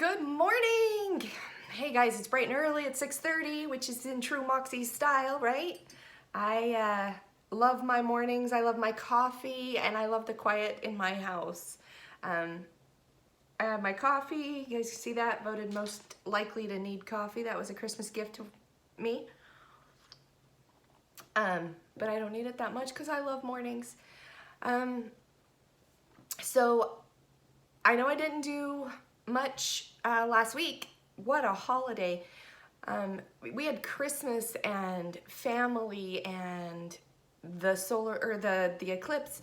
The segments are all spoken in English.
Good morning! Hey guys, it's bright and early at 6:30, which is in true Moxie style, right? I love my mornings, I love my coffee, and I love the quiet in my house. I have my coffee, you guys see that? Voted most likely to need coffee. That was a Christmas gift to me. But I don't need it that much because I love mornings. So I know I didn't do much last week. What a holiday. We had Christmas and family and the solar or the eclipse.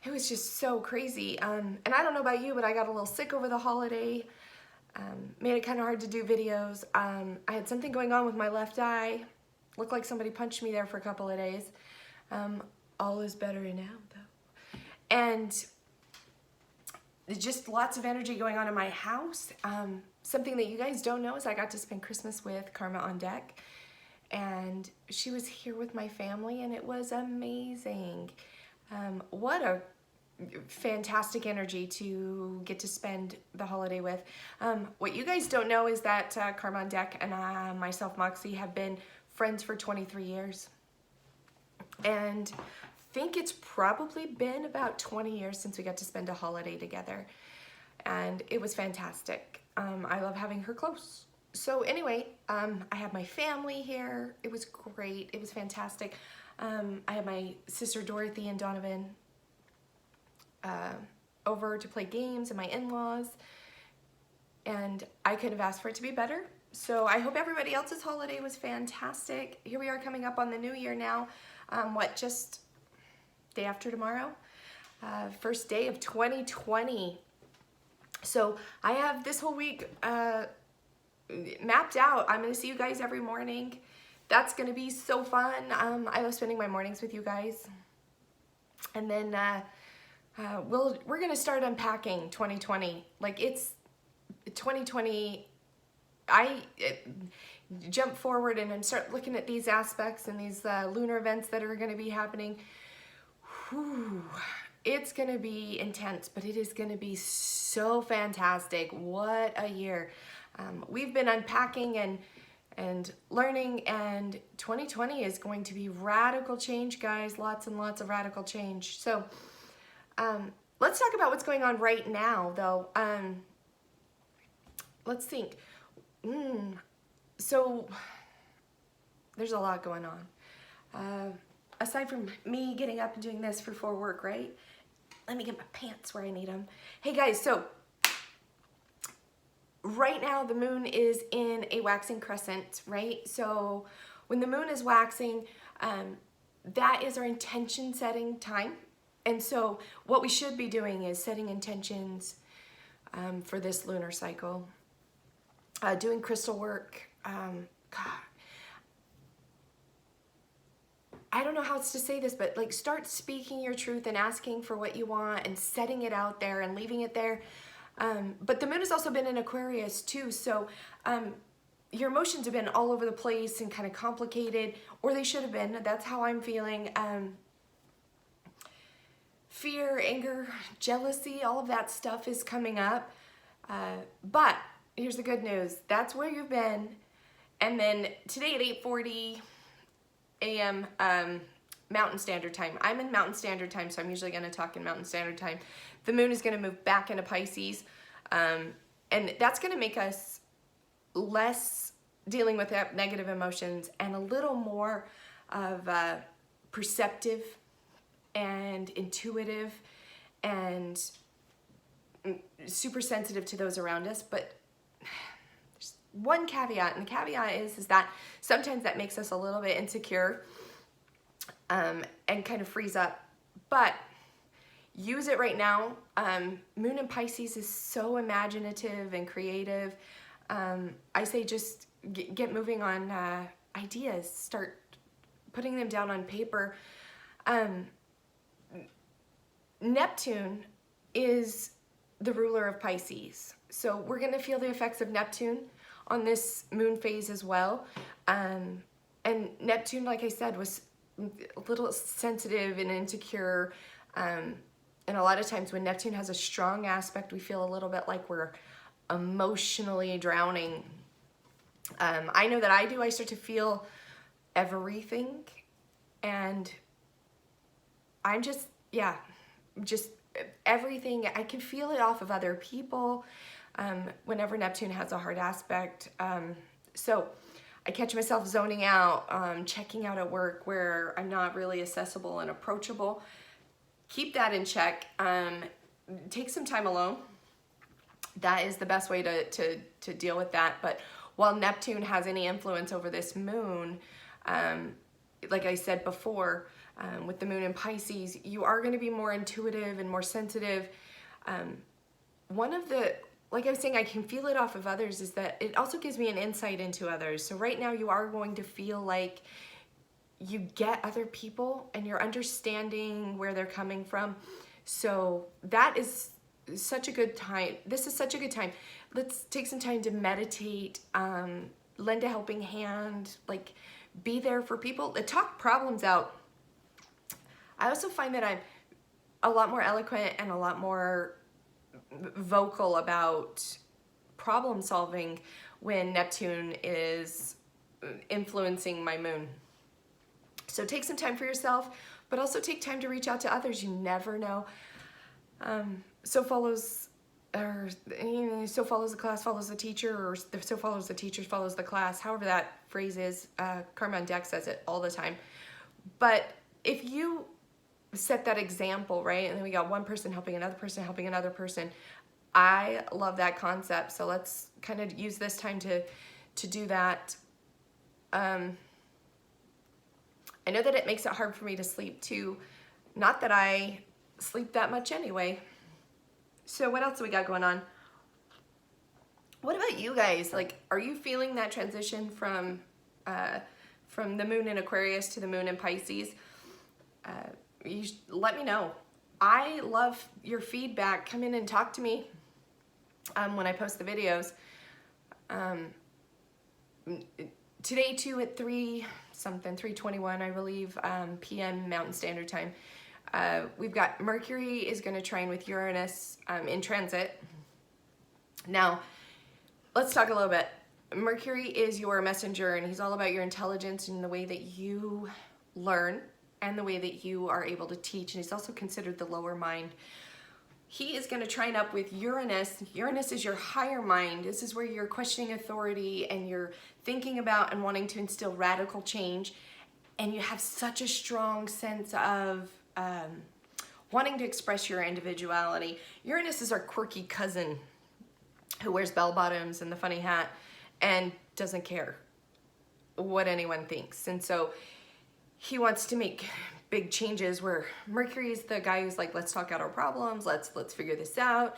It was just so crazy. And I don't know about you, but I got a little sick over the holiday. Made it kind of hard to do videos. I had something going on with my left eye. Looked like somebody punched me there for a couple of days. All is better now though. And just lots of energy going on in my house. Something that you guys don't know is I got to spend Christmas with Karma on deck, and she was here with my family, and it was amazing. What a fantastic energy to get to spend the holiday with. What you guys don't know is that Karma on deck and myself, Moxie, have been friends for 23 years. And I think it's probably been about 20 years since we got to spend a holiday together, and it was fantastic. I love having her close. So anyway, I had my family here. It was great. It was fantastic. I had my sister Dorothy and Donovan over to play games, and my in-laws, and I could have asked for it to be better. So I hope everybody else's holiday was fantastic. Here we are coming up on the new year now. Just day after tomorrow, first day of 2020. So I have this whole week mapped out. I'm gonna see you guys every morning. That's gonna be so fun. I love spending my mornings with you guys. And then we're gonna start unpacking 2020. Like, it's 2020. Jump forward and start looking at these aspects and these lunar events that are going to be happening. Whew. It's going to be intense, but it is going to be so fantastic. What a year. We've been unpacking and learning, and 2020 is going to be radical change, guys. Lots and lots of radical change. So let's talk about what's going on right now, though. Let's think. So there's a lot going on. Aside from me getting up and doing this for work, right? Let me get my pants where I need them. Hey guys, so right now the moon is in a waxing crescent, right? So when the moon is waxing, that is our intention setting time. And so what we should be doing is setting intentions for this lunar cycle. Doing crystal work. God, I don't know how else to say this, but like, start speaking your truth and asking for what you want and setting it out there and leaving it there. But the moon has also been in Aquarius too, so your emotions have been all over the place and kind of complicated, or they should have been. That's how I'm feeling. Fear, anger, jealousy, all of that stuff is coming up. But here's the good news. That's where you've been. And then today at 8:40 a.m. Mountain Standard Time. I'm in Mountain Standard Time, so I'm usually going to talk in Mountain Standard Time. The moon is going to move back into Pisces. And that's going to make us less dealing with negative emotions and a little more of perceptive and intuitive and super sensitive to those around us. But there's one caveat, and the caveat is that sometimes that makes us a little bit insecure and kind of freeze up. But use it right now. Moon in Pisces is so imaginative and creative. I say just get moving on ideas. Start putting them down on paper. Neptune is the ruler of Pisces. So we're going to feel the effects of Neptune on this moon phase as well. And Neptune, like I said, was a little sensitive and insecure. And a lot of times when Neptune has a strong aspect, we feel a little bit like we're emotionally drowning. I know that I do. I start to feel everything, and I'm just, yeah, just everything. I can feel it off of other people whenever Neptune has a hard aspect. So I catch myself zoning out, checking out at work where I'm not really accessible and approachable. Keep that in check. Take some time alone. That is the best way to deal with that. But while Neptune has any influence over this moon, like I said before, with the moon in Pisces, you are going to be more intuitive and more sensitive. One of the, like I was saying, I can feel it off of others, is that it also gives me an insight into others. So right now you are going to feel like you get other people and you're understanding where they're coming from. So that is such a good time. This is such a good time. Let's take some time to meditate, lend a helping hand, like be there for people, talk problems out. I also find that I'm a lot more eloquent and a lot more vocal about problem solving when Neptune is influencing my moon. So take some time for yourself, but also take time to reach out to others. You never know. So follows the class follows the teacher, or so follows the teacher follows the class, however that phrase is. Karma on Deck says it all the time. But if you set that example, right, and then we got one person helping another person helping another person, I love that concept. So let's kind of use this time to do that. I know that it makes it hard for me to sleep too. Not that I sleep that much anyway. So what else do we got going on? What about you guys? Like, are you feeling that transition from the moon in Aquarius to the moon in Pisces? Let me know. I love your feedback. Come in and talk to me when I post the videos. Today too at 3:21, I believe, p.m. Mountain Standard Time. We've got Mercury is going to trine with Uranus in transit. Now, let's talk a little bit. Mercury is your messenger, and he's all about your intelligence and the way that you learn and the way that you are able to teach. And he's also considered the lower mind. He is going to trine up with Uranus. Uranus is your higher mind. This is where you're questioning authority and you're thinking about and wanting to instill radical change. And you have such a strong sense of wanting to express your individuality. Uranus is our quirky cousin who wears bell bottoms and the funny hat and doesn't care what anyone thinks. And so he wants to make big changes, where Mercury is the guy who's like, let's talk out our problems, let's figure this out.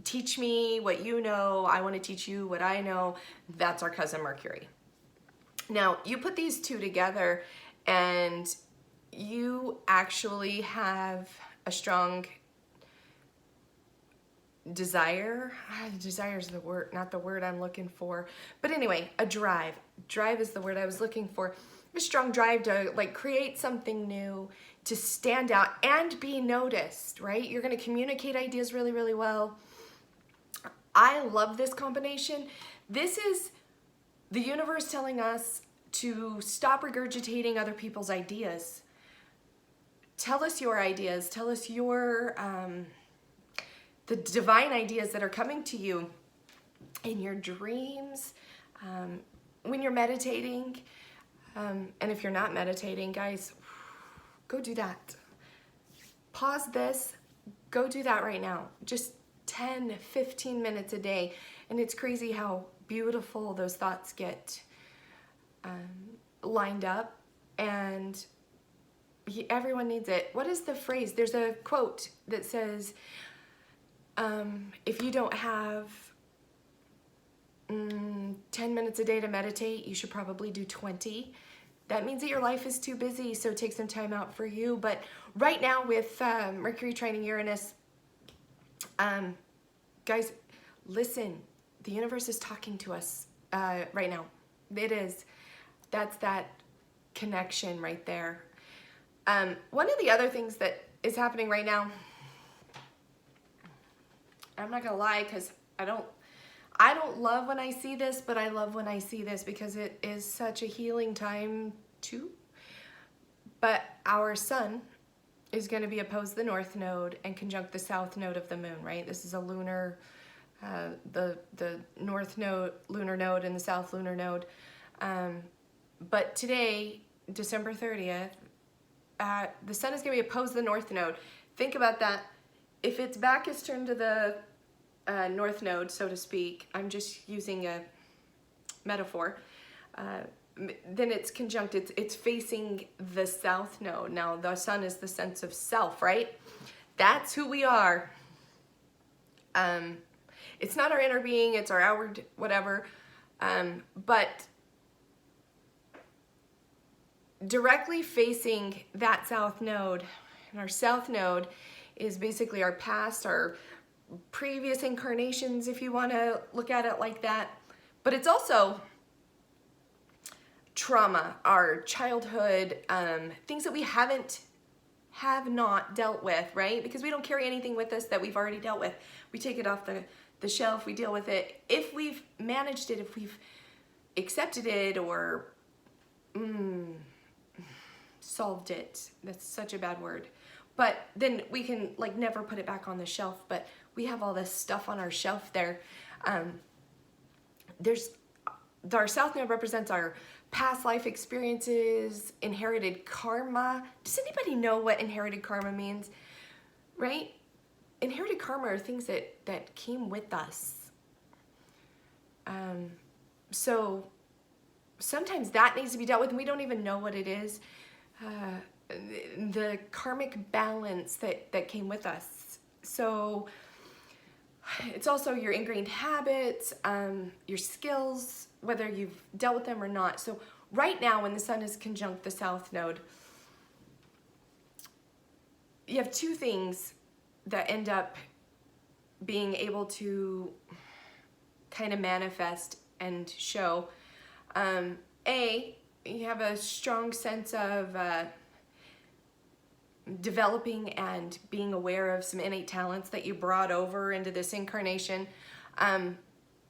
Teach me what you know, I want to teach you what I know. That's our cousin Mercury. Now, you put these two together and you actually have a strong desire. Desire is the word, not the word I'm looking for. But anyway, a drive. Drive is the word I was looking for. A strong drive to like create something new, to stand out and be noticed, right? You're going to communicate ideas really, really well. I love this combination. This is the universe telling us to stop regurgitating other people's ideas. Tell us your ideas. Tell us your the divine ideas that are coming to you in your dreams, when you're meditating. And if you're not meditating, guys, go do that. Pause this, go do that right now. Just 10, 15 minutes a day. And it's crazy how beautiful those thoughts get lined up. And everyone needs it. What is the phrase? There's a quote that says, if you don't have 10 minutes a day to meditate, you should probably do 20. That means that your life is too busy, so take some time out for you. But right now with Mercury trining Uranus, guys, listen, the universe is talking to us right now. It is. That's that connection right there. One of the other things that is happening right now, I'm not gonna lie, because I don't love when I see this, but I love when I see this because it is such a healing time too. But our sun is going to be opposed the north node and conjunct the south node of the moon, right? This is a lunar, the north node, lunar node, and the south lunar node. But today, December 30th, the sun is going to be opposed the north node. Think about that. If its back is turned to the north node, so to speak, I'm just using a metaphor, then it's conjunct, it's facing the south node. Now, the sun is the sense of self, right? That's who we are. It's not our inner being, it's our outward whatever, but directly facing that south node, and our south node is basically our past, our previous incarnations, if you want to look at it like that, but it's also trauma, our childhood, things that we have not dealt with, right? Because we don't carry anything with us that we've already dealt with. We take it off the shelf, we deal with it. If we've managed it, if we've accepted it or solved it, that's such a bad word, but then we can like never put it back on the shelf. But we have all this stuff on our shelf there. Our south node represents our past life experiences, inherited karma. Does anybody know what inherited karma means? Right? Inherited karma are things that came with us. So sometimes that needs to be dealt with and we don't even know what it is. The karmic balance that came with us. So it's also your ingrained habits, your skills, whether you've dealt with them or not. So right now, when the sun is conjunct the south node, you have two things that end up being able to kind of manifest and show. A, you have a strong sense of developing and being aware of some innate talents that you brought over into this incarnation.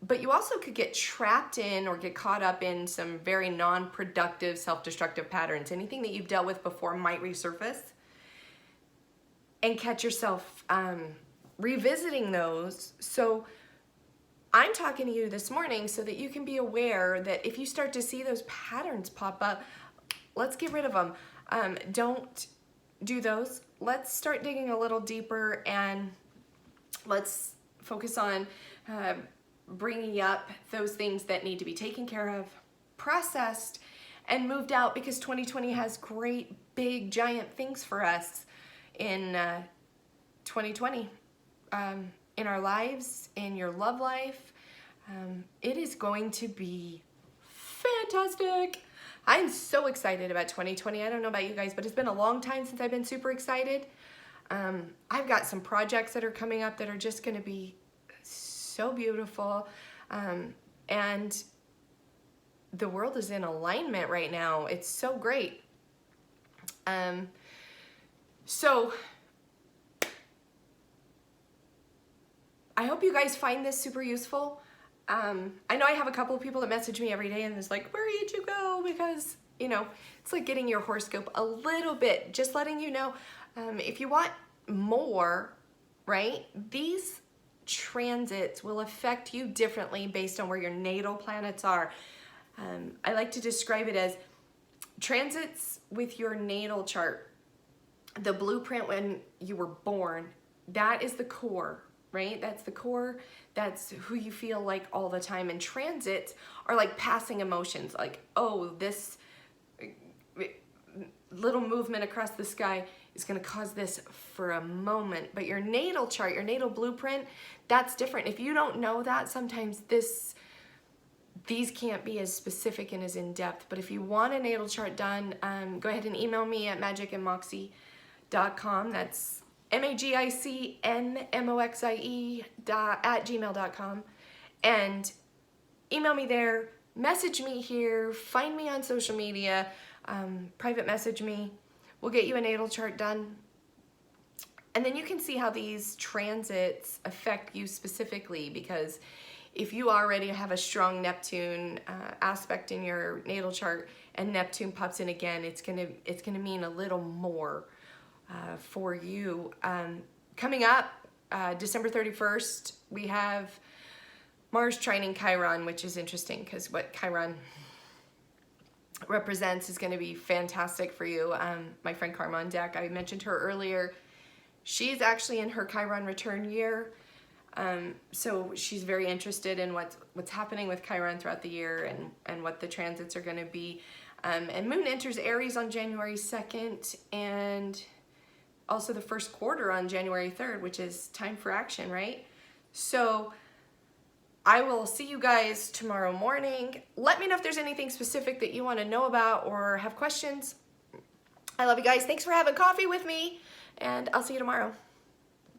But you also could get trapped in or get caught up in some very non-productive, self-destructive patterns. Anything that you've dealt with before might resurface and catch yourself revisiting those. So I'm talking to you this morning so that you can be aware that if you start to see those patterns pop up, let's get rid of them. Don't do those. Let's start digging a little deeper and let's focus on bringing up those things that need to be taken care of, processed, and moved out, because 2020 has great, big, giant things for us in 2020. In our lives, in your love life. It is going to be fantastic. I'm so excited about 2020. I don't know about you guys, but it's been a long time since I've been super excited. I've got some projects that are coming up that are just going to be so beautiful. And the world is in alignment right now. It's so great. So I hope you guys find this super useful. I know I have a couple of people that message me every day and it's like, where did you go? Because, you know, it's like getting your horoscope a little bit, just letting you know. If you want more, right, these transits will affect you differently based on where your natal planets are. I like to describe it as transits with your natal chart. The blueprint when you were born, that is the core, right? That's the core. That's who you feel like all the time. And transits are like passing emotions, like, oh, this little movement across the sky is going to cause this for a moment. But your natal chart, your natal blueprint, that's different. If you don't know that, sometimes these can't be as specific and as in-depth. But if you want a natal chart done, go ahead and email me at magicandmoxie.com. That's magicnmoxie@gmail.com. And email me there, message me here, find me on social media, private message me. We'll get you a natal chart done. And then you can see how these transits affect you specifically, because if you already have a strong Neptune aspect in your natal chart and Neptune pops in again, it's gonna mean a little more for you. Coming up, December 31st, we have Mars trining Chiron, which is interesting because what Chiron represents is going to be fantastic for you. My friend Karma on deck, I mentioned her earlier. She's actually in her Chiron return year. So she's very interested in what's happening with Chiron throughout the year and what the transits are going to be. And Moon enters Aries on January 2nd and also the first quarter on January 3rd, which is time for action, right? So I will see you guys tomorrow morning. Let me know if there's anything specific that you want to know about or have questions. I love you guys. Thanks for having coffee with me, and I'll see you tomorrow.